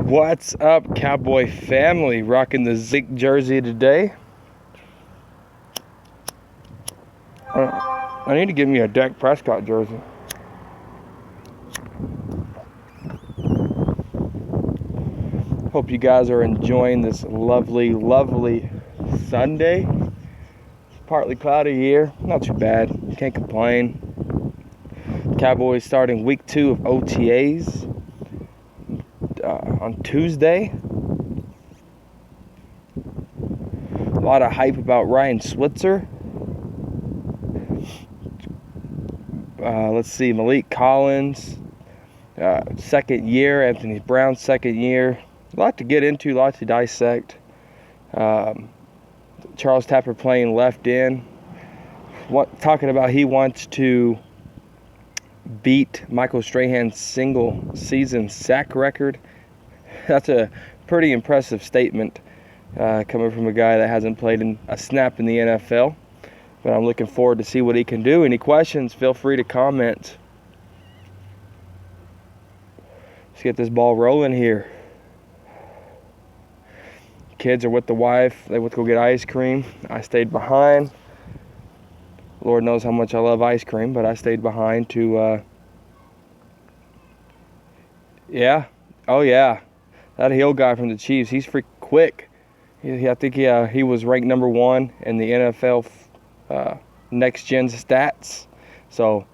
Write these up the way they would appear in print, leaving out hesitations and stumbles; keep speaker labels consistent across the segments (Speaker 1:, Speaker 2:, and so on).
Speaker 1: What's up, Cowboy family? Rocking the Zeke jersey today. I need to get me a Dak Prescott jersey. Hope you guys are enjoying this lovely, lovely Sunday. It's partly cloudy here. Not too bad. Can't complain. Cowboys starting week 2 of OTAs on Tuesday. A lot of hype about Ryan Switzer. Let's see, Malik Collins, second year. Anthony Brown, second year. A lot to get into, a lot to dissect. Charles Tapper playing left in. Talking about he wants to beat Michael Strahan's single season sack record. That's a pretty impressive statement coming from a guy that hasn't played a snap in the NFL. But I'm looking forward to see what he can do. Any questions, feel free to comment. Let's get this ball rolling here. Kids are with the wife. They went to go get ice cream. I stayed behind. Lord knows how much I love ice cream, but I stayed behind to, Oh, yeah. That Hill guy from the Chiefs, he's freaking quick. I think he was ranked number 1 in the NFL next gen stats. So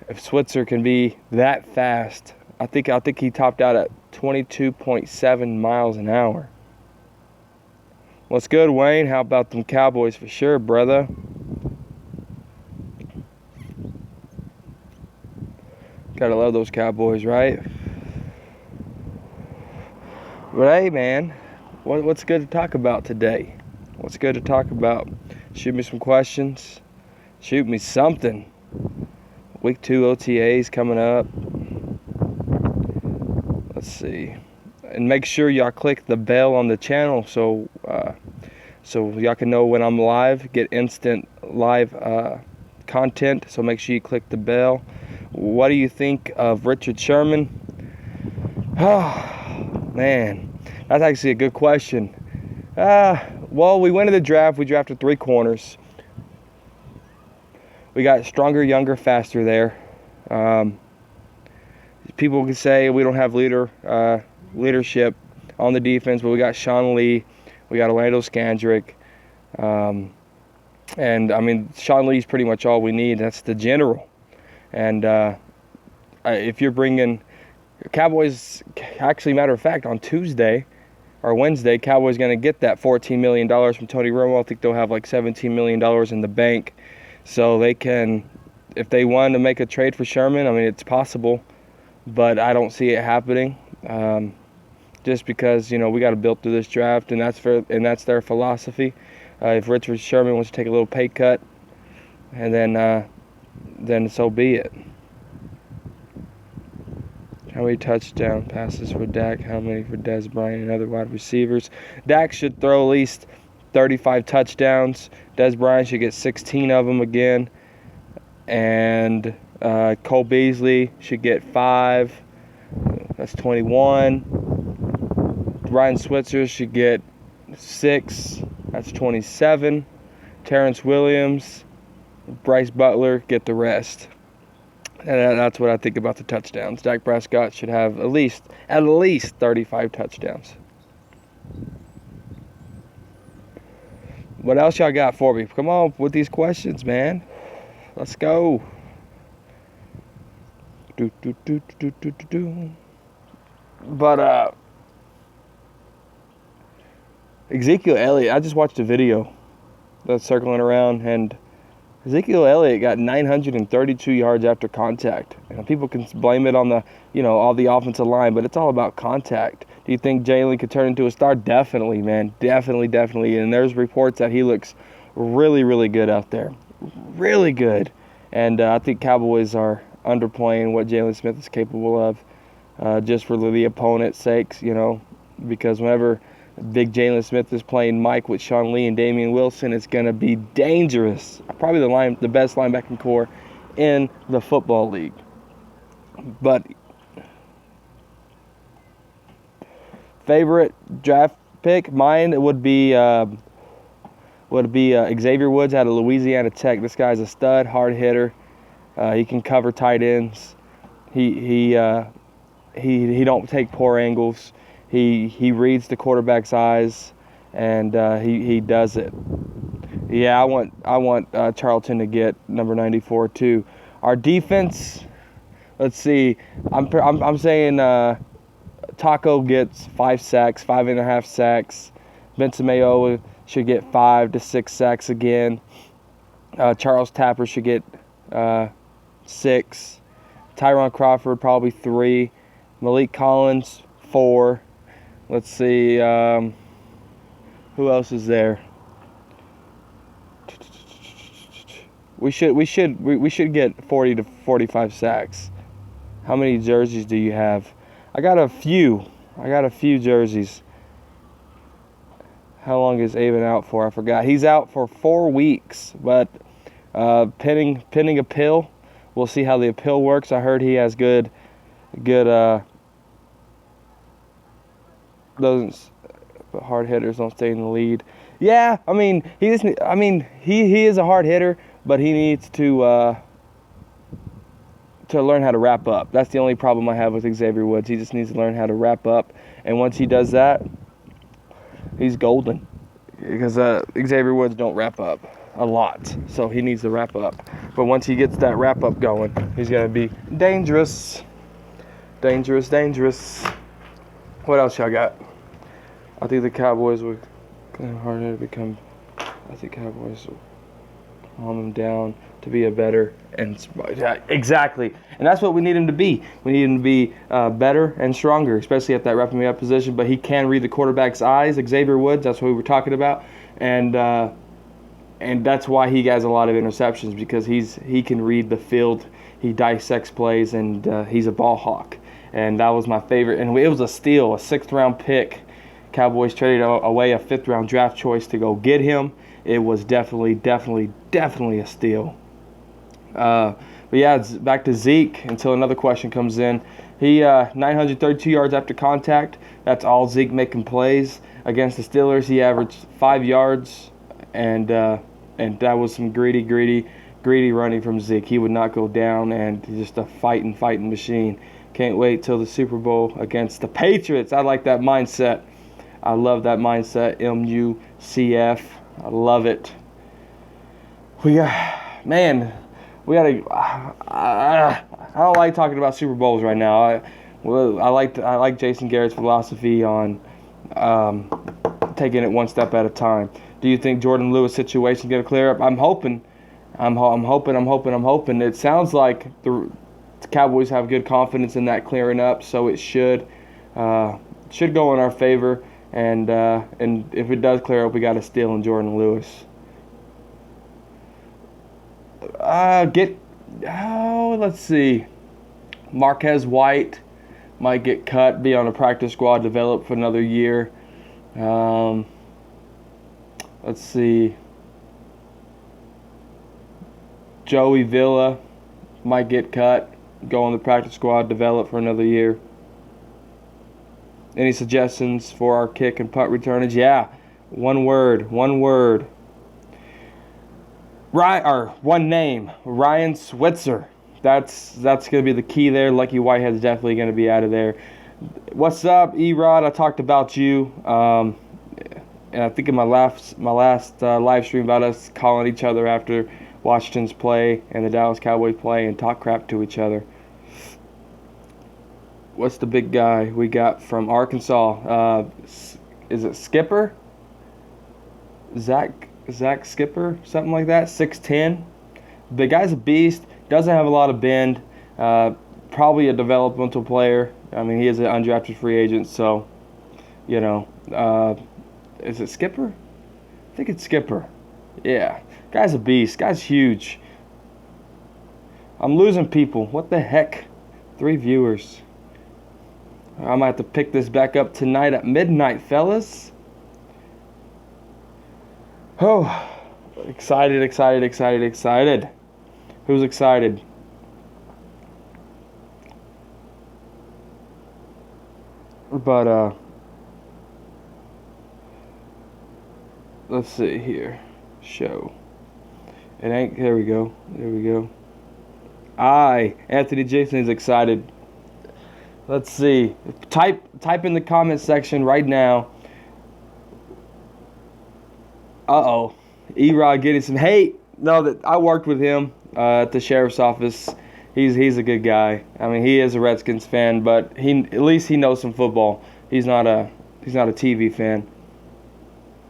Speaker 1: if Switzer can be that fast, I think he topped out at 22.7 miles an hour. What's good, Wayne? How about them Cowboys for sure, brother? Gotta love those Cowboys, right? But hey, man, what's good to talk about today? What's good to talk about? Shoot me some questions. Shoot me something. Week 2 OTAs coming up. Let's see. And make sure y'all click the bell on the channel so y'all can know when I'm live. Get instant live content. So make sure you click the bell. What do you think of Richard Sherman? Oh, man. That's actually a good question. Well, we went to the draft. We drafted 3 corners. We got stronger, younger, faster there. People can say we don't have leadership on the defense, but we got Sean Lee. We got Orlando Scandrick. And, I mean, Sean Lee's pretty much all we need. That's the general. And if you're bringing Cowboys, actually, matter of fact, on Tuesday or Wednesday, Cowboys going to get that $14 million from Tony Romo. I think they'll have like $17 million in the bank. So they can, if they want to make a trade for Sherman, I mean, it's possible, but I don't see it happening. Just because, we got to build through this draft, and that's their philosophy. If Richard Sherman wants to take a little pay cut, and then so be it. How many touchdown passes for Dak? How many for Dez Bryant and other wide receivers? Dak should throw at least 35 touchdowns. Dez Bryant should get 16 of them again. And Cole Beasley should get 5. That's 21. Ryan Switzer should get 6. That's 27. Terrence Williams, Bryce Butler get the rest. And that's what I think about the touchdowns. Dak Prescott should have at least 35 touchdowns. What else y'all got for me? Come on with these questions, man. Let's go. But Ezekiel Elliott, I just watched a video that's circling around, and Ezekiel Elliott got 932 yards after contact. And people can blame it on all the offensive line, but it's all about contact. Do you think Jalen could turn into a star? Definitely, man. Definitely. And there's reports that he looks really, really good out there. Really good. And I think Cowboys are underplaying what Jalen Smith is capable of, just for the opponent's sakes, because whenever Big Jalen Smith is playing Mike with Sean Lee and Damian Wilson, it's going to be dangerous. Probably the best linebacking core in the football league. But favorite draft pick, mine would be Xavier Woods out of Louisiana Tech. This guy's a stud, hard hitter. He can cover tight ends. He don't take poor angles. He reads the quarterback's eyes, and he does it. Yeah, I want Charlton to get number 94 too. Our defense, let's see. I'm saying Taco gets 5 sacks, 5.5 sacks. Benson Mayowa should get 5 to 6 sacks again. Charles Tapper should get 6. Tyron Crawford probably 3. Malik Collins 4. Let's see. Who else is there? We should get 40 to 45 sacks. How many jerseys do you have? I got a few jerseys. How long is Avon out for? I forgot. He's out for 4 weeks, but pending appeal. We'll see how the appeal works. I heard he has good doesn't, but hard hitters don't stay in the lead. Yeah, I mean he is a hard hitter, but he needs to learn how to wrap up. That's the only problem I have with Xavier Woods. He just needs to learn how to wrap up, and once he does that, he's golden. Because Xavier Woods don't wrap up a lot, so he needs to wrap up. But once he gets that wrap up going, he's gonna be dangerous. What else y'all got? I think the Cowboys would harder to become. I think Cowboys will calm him down to be a better and exactly. And that's what we need him to be. We need him to be better and stronger, especially at that wrapping up position. But he can read the quarterback's eyes. Xavier Woods, that's what we were talking about, and that's why he has a lot of interceptions, because he can read the field. He dissects plays, and he's a ball hawk. And that was my favorite. And it was a steal, a 6th-round pick. Cowboys traded away a 5th-round draft choice to go get him. It was definitely a steal. But yeah, it's back to Zeke until another question comes in. He 932 yards after contact. That's all Zeke making plays. Against the Steelers, he averaged 5 yards, and that was some greedy running from Zeke. He would not go down, and just a fighting machine. Can't wait till the Super Bowl against the Patriots. I like that mindset. I love that mindset. MUCF. I love it. I don't like talking about Super Bowls right now. I like Jason Garrett's philosophy on taking it one step at a time. Do you think Jordan Lewis' situation is going to clear up? I'm hoping. It sounds like the Cowboys have good confidence in that clearing up, so it should go in our favor. And if it does clear up, we got to steal in Jordan Lewis. Let's see. Marquez White might get cut, be on a practice squad, develop for another year. Let's see. Joey Villa might get cut, go on the practice squad, develop for another year. Any suggestions for our kick and punt returners? Yeah, one word. One name, Ryan Switzer. That's going to be the key there. Lucky Whitehead's definitely going to be out of there. What's up, Erod? I talked about you, and I think in my last live stream about us calling each other after Washington's play and the Dallas Cowboys play and talk crap to each other. What's the big guy we got from Arkansas? Is it Skipper? Zach Skipper, something like that. 6'10". The guy's a beast. Doesn't have a lot of bend. Probably a developmental player. I mean, he is an undrafted free agent, so is it Skipper? I think it's Skipper. Yeah, guy's a beast. Guy's huge. I'm losing people. What the heck? 3 viewers. I might have to pick this back up tonight at midnight, fellas. Oh, excited. Who's excited? But let's see here. Show. It ain't. There we go. There we go. Anthony Jason is excited. Let's see. Type in the comment section right now. Erod getting some hate. No, that I worked with him at the sheriff's office. He's a good guy. I mean, he is a Redskins fan, but at least he knows some football. He's not a TV fan.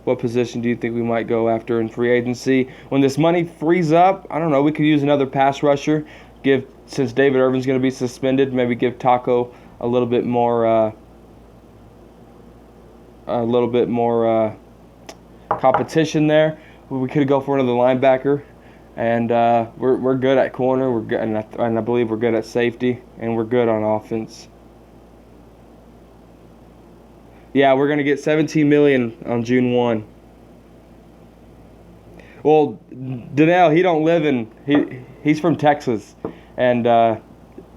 Speaker 1: What position do you think we might go after in free agency when this money frees up? I don't know. We could use another pass rusher. Since David Irvin's going to be suspended, maybe give Taco a little bit more competition there. We could go for another linebacker, and we're good at corner. We're good, and I believe we're good at safety, and we're good on offense. Yeah, we're gonna get $17 million on June 1. Well, Donnell, he don't live he's from Texas, and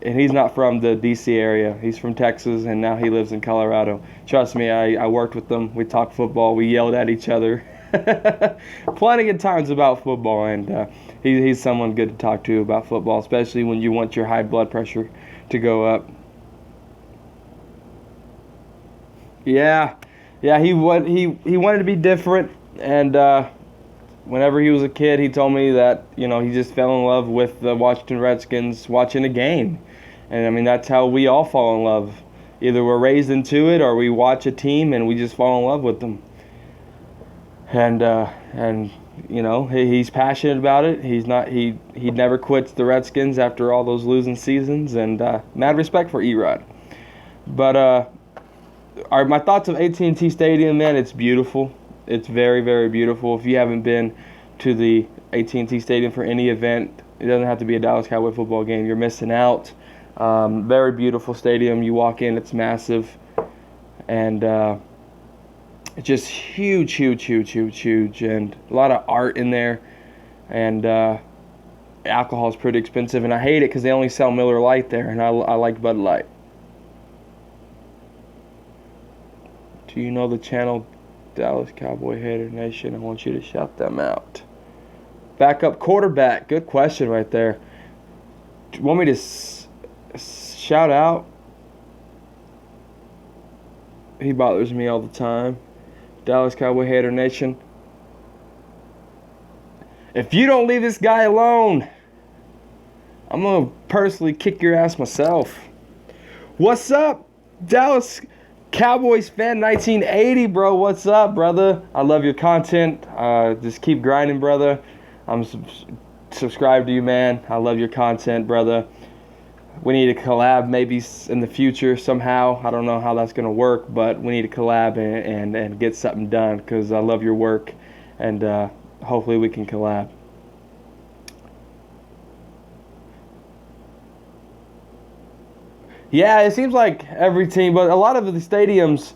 Speaker 1: he's not from the D.C. area. He's from Texas, and now he lives in Colorado. Trust me, I worked with them. We talked football. We yelled at each other plenty of times about football, and he's someone good to talk to about football, especially when you want your high blood pressure to go up. Yeah, he wanted to be different, and whenever he was a kid, he told me that he just fell in love with the Washington Redskins watching a game, and I mean that's how we all fall in love. Either we're raised into it, or we watch a team and we just fall in love with them. And he's passionate about it. He never quits the Redskins after all those losing seasons, and mad respect for Erod. But my thoughts of AT&T Stadium, man, it's beautiful. It's very, very beautiful. If you haven't been to the AT&T Stadium for any event, it doesn't have to be a Dallas Cowboy football game. You're missing out. Very beautiful stadium. You walk in, it's massive, and it's just huge, and a lot of art in there, and alcohol is pretty expensive, and I hate it because they only sell Miller Lite there, and I like Bud Light. Do you know the channel Dallas Cowboy Hater Nation? I want you to shout them out. Backup quarterback. Good question right there. Do you want me to shout out? He bothers me all the time. Dallas Cowboy Hater Nation. If you don't leave this guy alone, I'm going to personally kick your ass myself. What's up, Dallas Cowboys fan 1980, bro? What's up, brother? I love your content. Just keep grinding, brother. I'm subscribed to you, man. I love your content, brother. We need to collab maybe in the future somehow. I don't know how that's going to work, but we need to collab and get something done because I love your work, and hopefully we can collab. Yeah, it seems like every team, but a lot of the stadiums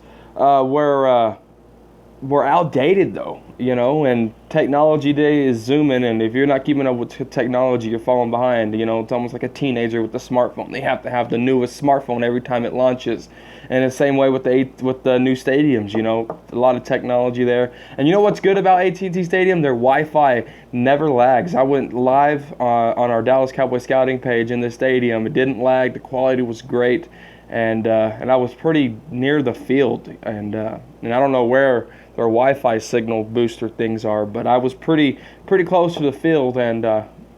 Speaker 1: were outdated though, and technology today is zooming, and if you're not keeping up with technology, you're falling behind. It's almost like a teenager with the smartphone. They have to have the newest smartphone every time it launches, and the same way with the new stadiums. A lot of technology there. And you know what's good about AT&T Stadium? Their Wi-Fi never lags. I went live on our Dallas Cowboy scouting page in the stadium. It didn't lag. The quality was great, and I was pretty near the field, and I don't know where their Wi-Fi signal booster things are, but I was pretty close to the field, and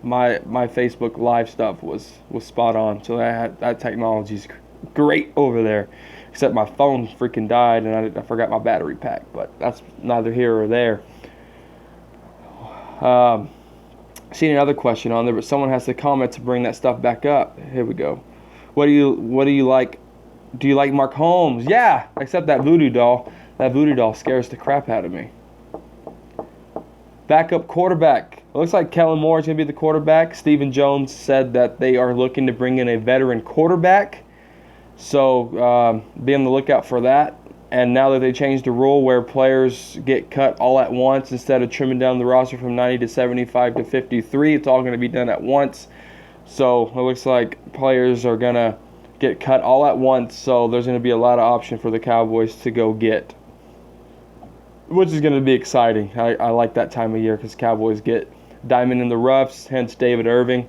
Speaker 1: my Facebook Live stuff was spot on. So that technology's great over there, except my phone freaking died, and I forgot my battery pack, but that's neither here or there. Seen another question on there, but someone has to comment to bring that stuff back up. Here we go. What do you like? Do you like Mark Holmes? Yeah, except that voodoo doll. That voodoo doll scares the crap out of me. Backup quarterback. It looks like Kellen Moore is going to be the quarterback. Stephen Jones said that they are looking to bring in a veteran quarterback. So be on the lookout for that. And now that they changed the rule where players get cut all at once instead of trimming down the roster from 90 to 75 to 53, it's all going to be done at once. So it looks like players are going to get cut all at once. So there's going to be a lot of option for the Cowboys to go get. which is going to be exciting. I like that time of year because Cowboys get diamond in the roughs, hence David Irving.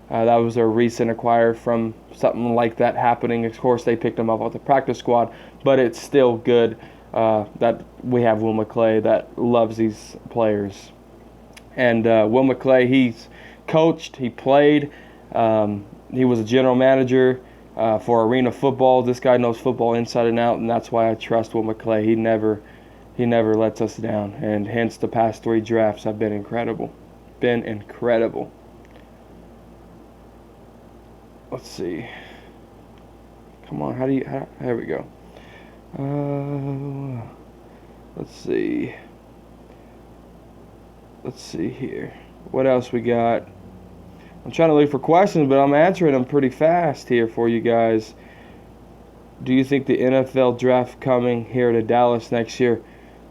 Speaker 1: That was a recent acquire from something like that happening. Of course, they picked him up off the practice squad, but it's still good that we have Will McClay that loves these players. And Will McClay, he's coached, he played, he was a general manager for Arena Football. This guy knows football inside and out, and that's why I trust Will McClay. He never lets us down, and hence the past 3 drafts have been incredible. Let's see. Come on, here we go. Let's see. Let's see here. What else we got? I'm trying to look for questions, but I'm answering them pretty fast here for you guys. Do you think the NFL draft coming here to Dallas next year?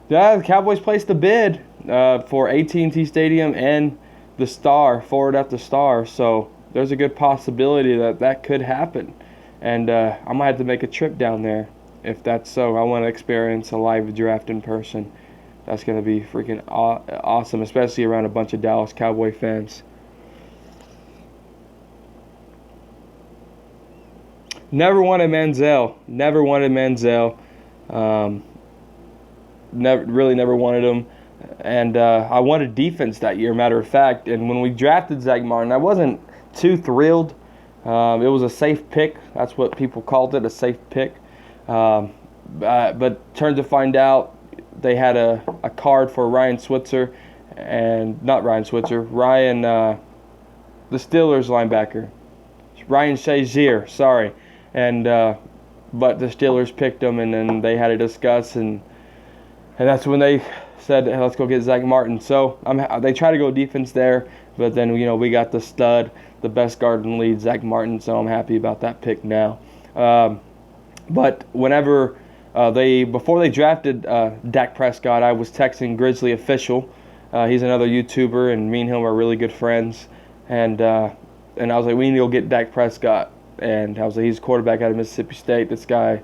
Speaker 1: Yeah, the Cowboys placed the bid for AT&T Stadium and the Star, forward at the Star. So there's a good possibility that could happen. And I might have to make a trip down there if that's so. I want to experience a live draft in person. That's going to be freaking awesome, especially around a bunch of Dallas Cowboy fans. Never wanted Manziel. Never wanted him. And I wanted defense that year, matter of fact. And when we drafted Zach Martin, I wasn't too thrilled. It was a safe pick. That's what people called it, a safe pick. But turned to find out they had a card for Ryan Switzer, and not Ryan Switzer, the Steelers linebacker, Ryan Shazier, sorry. And but the Steelers picked him, and then they had to discuss, and that's when they said, hey, let's go get Zach Martin. So they try to go defense there, but then we got the stud, the best guard in the league, Zach Martin. So I'm happy about that pick now. But whenever before they drafted Dak Prescott, I was texting Grizzly Official. He's another YouTuber, and me and him are really good friends. And I was like, we need to go get Dak Prescott. And I was like, he's quarterback out of Mississippi State. This guy,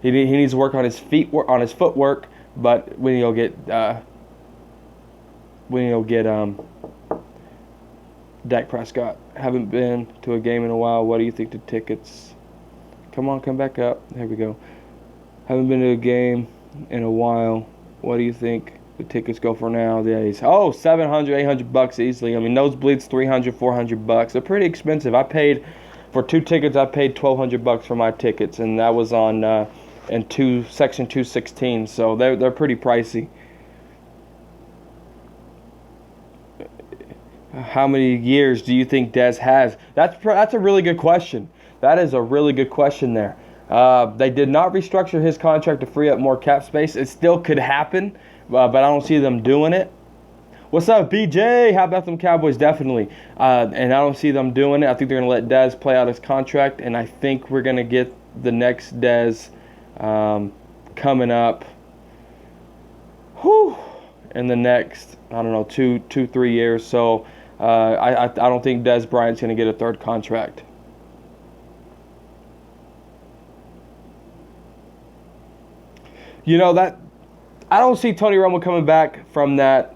Speaker 1: he needs to work on his footwork. But we need to get Dak Prescott. Haven't been to a game in a while. What do you think the tickets? Come on, come back up. There we go. Haven't been to a game in a while. What do you think the tickets go for nowadays? Oh, $700, $800 easily. I mean, nosebleeds $300, $400. They're pretty expensive. For 2 tickets, I paid $1,200 for my tickets, and that was on section 216. So they're pretty pricey. How many years do you think Dez has? That's a really good question. That is a really good question there. They did not restructure his contract to free up more cap space. It still could happen, but I don't see them doing it. What's up, BJ? How about them Cowboys? Definitely. And I don't see them doing it. I think they're going to let Dez play out his contract, and I think we're going to get the next Dez coming up in the next, 2-3 years. So I don't think Dez Bryant's going to get a 3rd contract. That I don't see Tony Romo coming back from that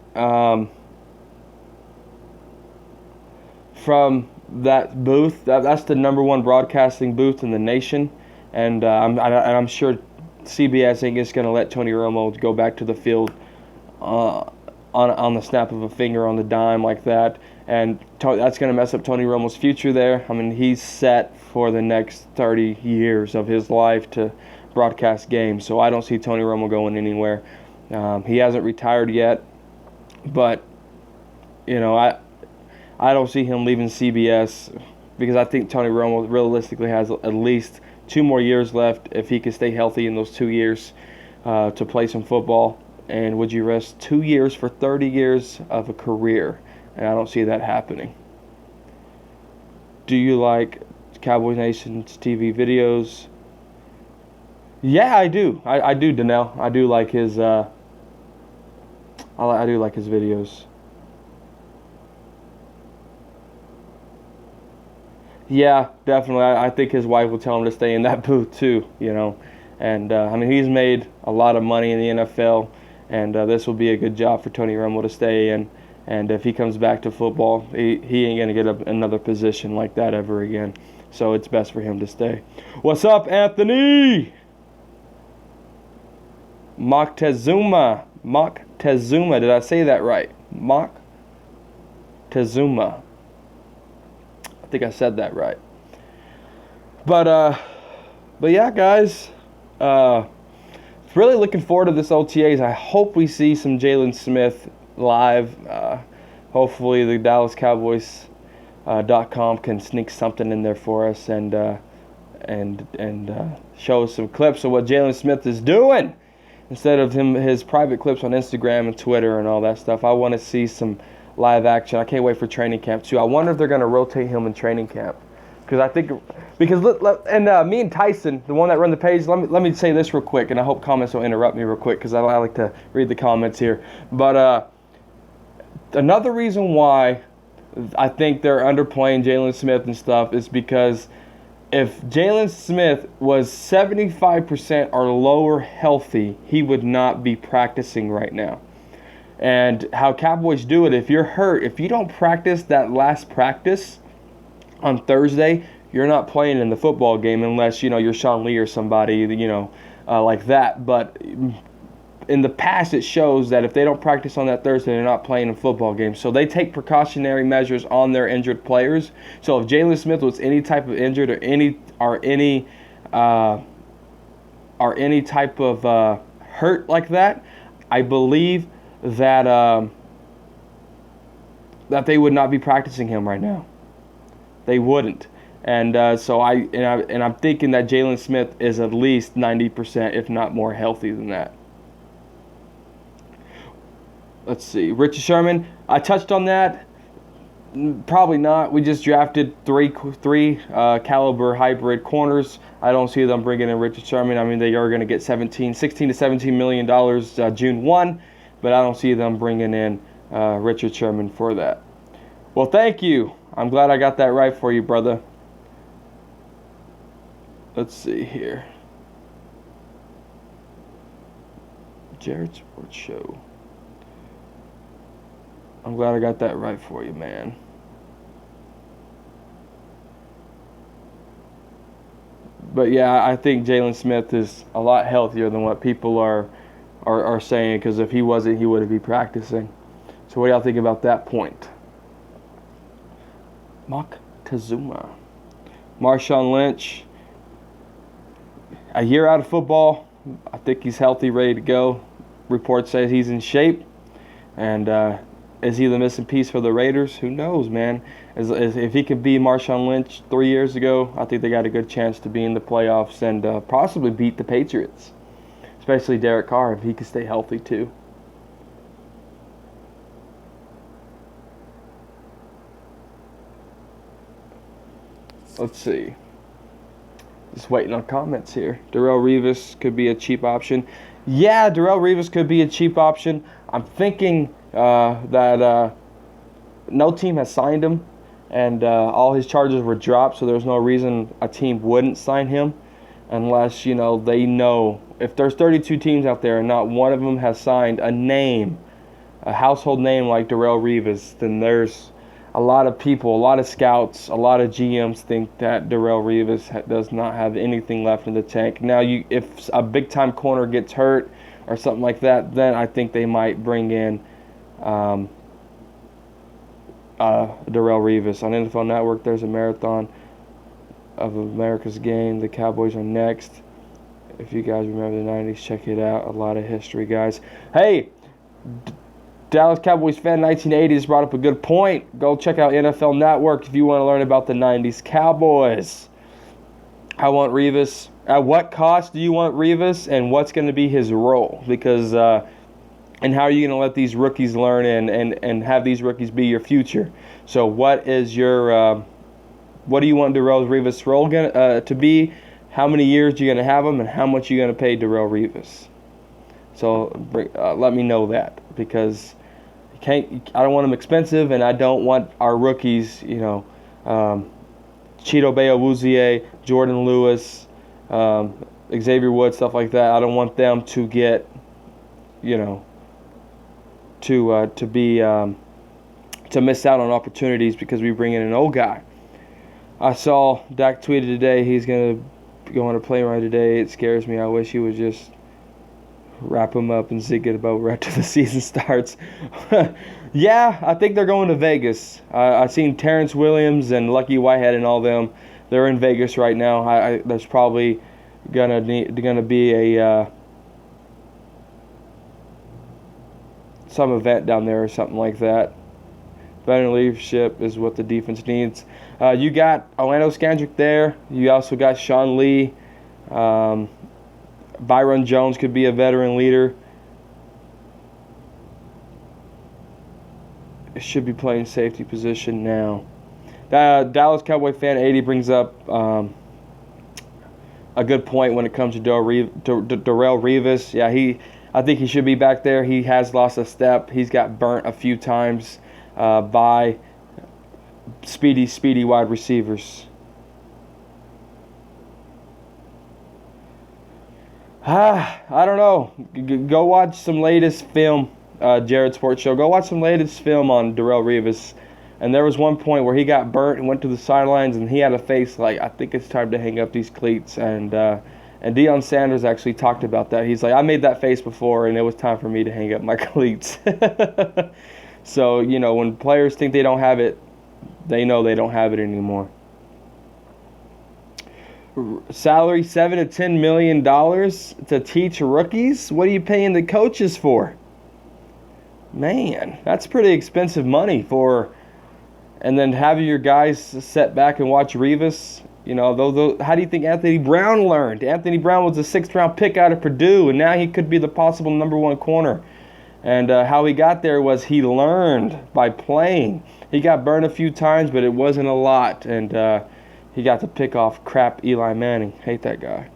Speaker 1: booth. That's the number 1 broadcasting booth in the nation, and I'm sure CBS ain't just going to let Tony Romo go back to the field on the snap of a finger on the dime like that, and that's going to mess up Tony Romo's future there. I mean, he's set for the next 30 years of his life to broadcast games, so I don't see Tony Romo going anywhere. He hasn't retired yet, but I don't see him leaving CBS because I think Tony Romo realistically has at least 2 more years left if he can stay healthy in those 2 years to play some football. And would you risk 2 years for 30 years of a career? And I don't see that happening. Do you like Cowboy Nation's TV videos? Yeah, I do. I do, Danelle. I do like his. I do like his videos. Yeah, definitely. I think his wife will tell him to stay in that booth too. And he's made a lot of money in the NFL, and this will be a good job for Tony Romo to stay in. And if he comes back to football, he ain't going to get another position like that ever again. So it's best for him to stay. What's up, Anthony? Moctezuma. Did I say that right? Moctezuma. I think I said that right. But yeah, guys. Really looking forward to this OTAs. I hope we see some Jalen Smith live. Hopefully the Dallas Cowboys .com can sneak something in there for us and show us some clips of what Jalen Smith is doing instead of his private clips on Instagram and Twitter and all that stuff. I want to see some live action. I can't wait for training camp too. I wonder if they're going to rotate him in training camp me and Tyson, the one that run the page, let me say this real quick, and I hope comments don't interrupt me real quick because I like to read the comments here. But another reason why I think they're underplaying Jalen Smith and stuff is because if Jalen Smith was 75% or lower healthy, he would not be practicing right now. And how Cowboys do it, if you're hurt, if you don't practice that last practice on Thursday, you're not playing in the football game unless, you're Sean Lee or somebody, like that. But in the past, it shows that if they don't practice on that Thursday, they're not playing in football games. So they take precautionary measures on their injured players. So if Jalen Smith was any type of injured or any type of hurt like that, I believe that they would not be practicing him right now. They wouldn't. And so I'm thinking that Jalen Smith is at least 90%, if not more, healthy than that. Let's see. Richard Sherman, I touched on that. Probably not. We just drafted three caliber hybrid corners. I don't see them bringing in Richard Sherman. I mean, they are going to get $16 to $17 million June 1, but I don't see them bringing in Richard Sherman for that. Well, thank you. I'm glad I got that right for you, brother. Let's see here. Jared Sports Show. I'm glad I got that right for you, man. But yeah, I think Jalen Smith is a lot healthier than what people are saying, because if he wasn't, he wouldn't be practicing. So what do y'all think about that point? Moctezuma. Marshawn Lynch. A year out of football. I think he's healthy, ready to go. Report says he's in shape. And is he the missing piece for the Raiders? Who knows, man? If he could be Marshawn Lynch 3 years ago, I think they got a good chance to be in the playoffs and possibly beat the Patriots. Especially Derek Carr, if he could stay healthy too. Let's see. Just waiting on comments here. Darrelle Revis could be a cheap option. Yeah, Darrelle Revis could be a cheap option. I'm thinking that no team has signed him, and all his charges were dropped, so there's no reason a team wouldn't sign him unless, they know. If there's 32 teams out there and not one of them has signed a household name like Darrelle Revis, then there's a lot of people, a lot of scouts, a lot of GMs think that Darrelle Revis does not have anything left in the tank. Now, if a big-time corner gets hurt or something like that, then I think they might bring in Darrelle Revis. On NFL Network, there's a marathon of America's Game. The Cowboys are next. If you guys remember the 90s, check it out. A lot of history, guys. Hey, Dallas Cowboys fan 1980s brought up a good point. Go check out NFL Network if you want to learn about the 90s Cowboys. I want Revis. At what cost do you want Revis, and what's going to be his role? Because and how are you going to let these rookies learn and have these rookies be your future? So what is your what do you want Darrelle Revis' role to be? How many years are you going to have him, and how much are you going to pay Darrelle Revis? So let me know that, because I don't want them expensive, and I don't want our rookies, Cheeto Bay-Awuzie, Jordan Lewis, Xavier Woods, stuff like that. I don't want them to get, to miss out on opportunities because we bring in an old guy. I saw Dak tweeted today he's going to go on a plane ride today. It scares me. I wish he would just wrap him up and zig it over after the season starts. Yeah, I think they're going to Vegas. I seen Terrence Williams and Lucky Whitehead and all them. They're in Vegas right now. There's probably gonna be a some event down there or something like that. Veteran leadership is what the defense needs. You got Orlando Scandrick there. You also got Sean Lee. Byron Jones could be a veteran leader. It should be playing safety position now. Dallas Cowboy fan 80 brings up a good point when it comes to Darrelle Revis. Yeah, I think he should be back there. He has lost a step. He's got burnt a few times by speedy wide receivers. I don't know. Go watch some latest film, Jared Sports Show. Go watch some latest film on Darrelle Revis. And there was one point where he got burnt and went to the sidelines, and he had a face like, I think it's time to hang up these cleats. And Deion Sanders actually talked about that. He's like, I made that face before, and it was time for me to hang up my cleats. So, when players think they don't have it, they know they don't have it anymore. Salary $7 to $10 million to teach rookies? What are you paying the coaches for? Man, that's pretty expensive money for. And then having your guys sit back and watch Revis. How do you think Anthony Brown learned? Anthony Brown was a 6th-round pick out of Purdue, and now he could be the possible number 1 corner. And how he got there was he learned by playing. He got burned a few times, but it wasn't a lot. And he got to pick off crap Eli Manning. Hate that guy.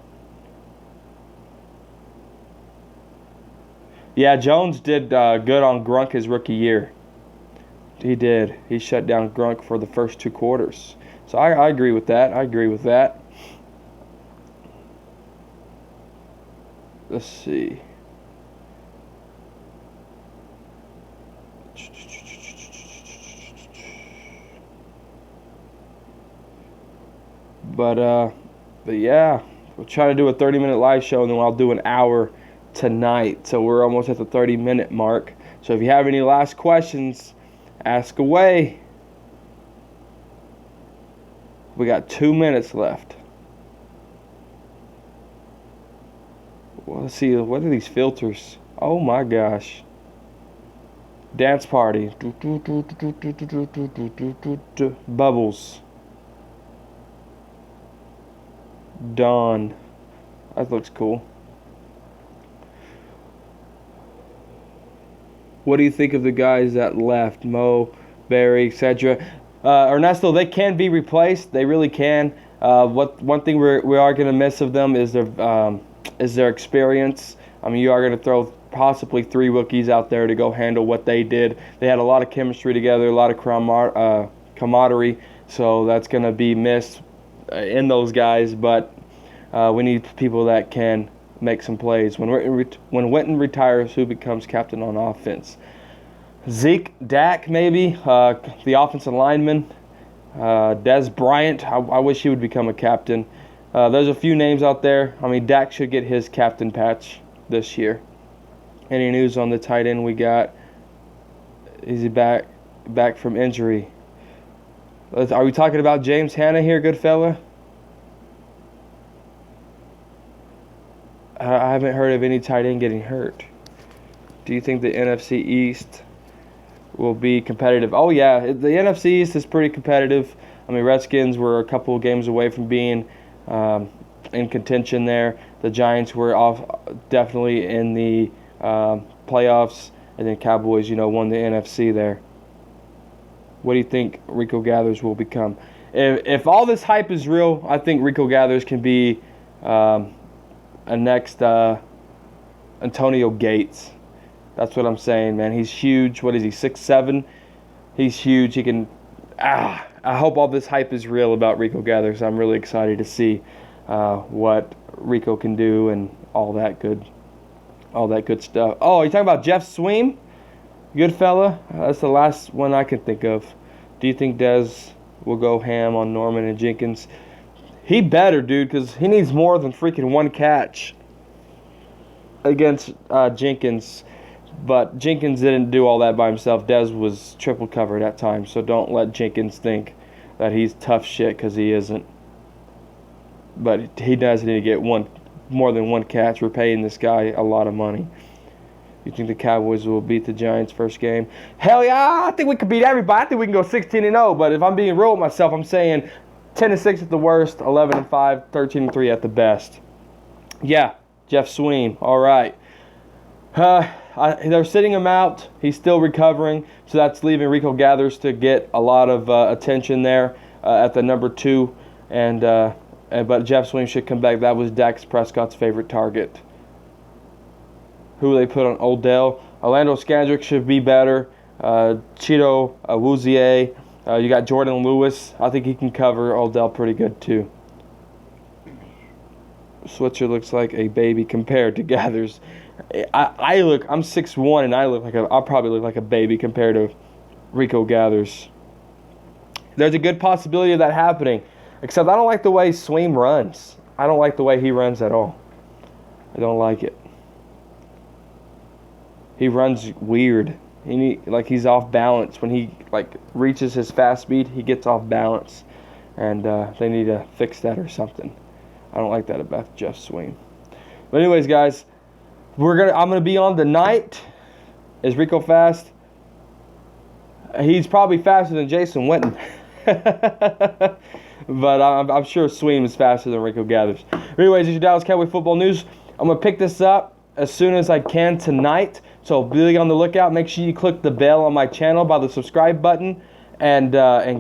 Speaker 1: Yeah, Jones did good on Gronk his rookie year. He did. He shut down Gronk for the first 2 quarters. So I agree with that. Let's see. But yeah, we'll try to do a 30-minute live show, and then I'll do an hour tonight. So we're almost at the 30-minute mark. So if you have any last questions, ask away. We got 2 minutes left. Well, let's see, what are these filters? Oh my gosh. Dance party. Bubbles. Dawn. That looks cool. What do you think of the guys that left? Mo, Barry, etc. Ernesto, they can be replaced. They really can. One thing we are going to miss of them is their experience. I mean, you are going to throw possibly 3 rookies out there to go handle what they did. They had a lot of chemistry together, a lot of camaraderie, so that's going to be missed in those guys. But we need people that can make some plays. When Witten retires, who becomes captain on offense? Zeke, Dak, maybe. The offensive lineman. Des Bryant. I wish he would become a captain. There's a few names out there. I mean, Dak should get his captain patch this year. Any news on the tight end we got? Is he back from injury? Are we talking about James Hanna here, good fella? I haven't heard of any tight end getting hurt. Do you think the NFC East will be competitive? Oh, yeah. The NFC East is pretty competitive. I mean, Redskins were a couple of games away from being in contention there. The Giants were definitely in the playoffs. And then Cowboys, won the NFC there. What do you think Rico Gathers will become? If all this hype is real, I think Rico Gathers can be a next Antonio Gates. That's what I'm saying, man. He's huge. What is he, 6'7"? He's huge. He can. I hope all this hype is real about Rico Gathers. I'm really excited to see what Rico can do and all that good stuff. Oh, you talking about Jeff Sweem? Good fella. That's the last one I can think of. Do you think Dez will go ham on Norman and Jenkins? He better, dude, because he needs more than freaking one catch against Jenkins. But Jenkins didn't do all that by himself. Dez was triple covered at times, so don't let Jenkins think that he's tough shit, because he isn't. But he does need to get more than one catch. We're paying this guy a lot of money. You think the Cowboys will beat the Giants first game? Hell yeah, I think we could beat everybody. I think we can go 16-0. But if I'm being real with myself, I'm saying 10-6 at the worst, 11-5, 13-3 at the best. Yeah, Jeff Sweem. All right. They're sitting him out. He's still recovering, so that's leaving Rico Gathers to get a lot of attention there at the number 2. But Jeff Sweem should come back. That was Dak Prescott's favorite target. Who they put on Odell? Orlando Scandrick should be better. Cheeto Awuzie. You got Jordan Lewis. I think he can cover Odell pretty good too. Switzer looks like a baby compared to Gathers. I'm 6'1", and I'll probably look like a baby compared to Rico Gathers. There's a good possibility of that happening, except I don't like the way Sweem runs. I don't like the way he runs at all. I don't like it. He runs weird. He's off balance. When he reaches his fast speed, he gets off balance, and they need to fix that or something. I don't like that about Jeff Sweem. But anyways, guys, I'm gonna be on tonight. Is Rico fast? He's probably faster than Jason Witten. But I'm sure Sweem is faster than Rico Gathers. Anyways, it's your Dallas Cowboy football news. I'm gonna pick this up as soon as I can tonight. So be on the lookout. Make sure you click the bell on my channel by the subscribe button and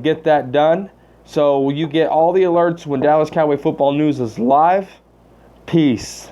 Speaker 1: get that done. So you get all the alerts when Dallas Cowboy football news is live. Peace.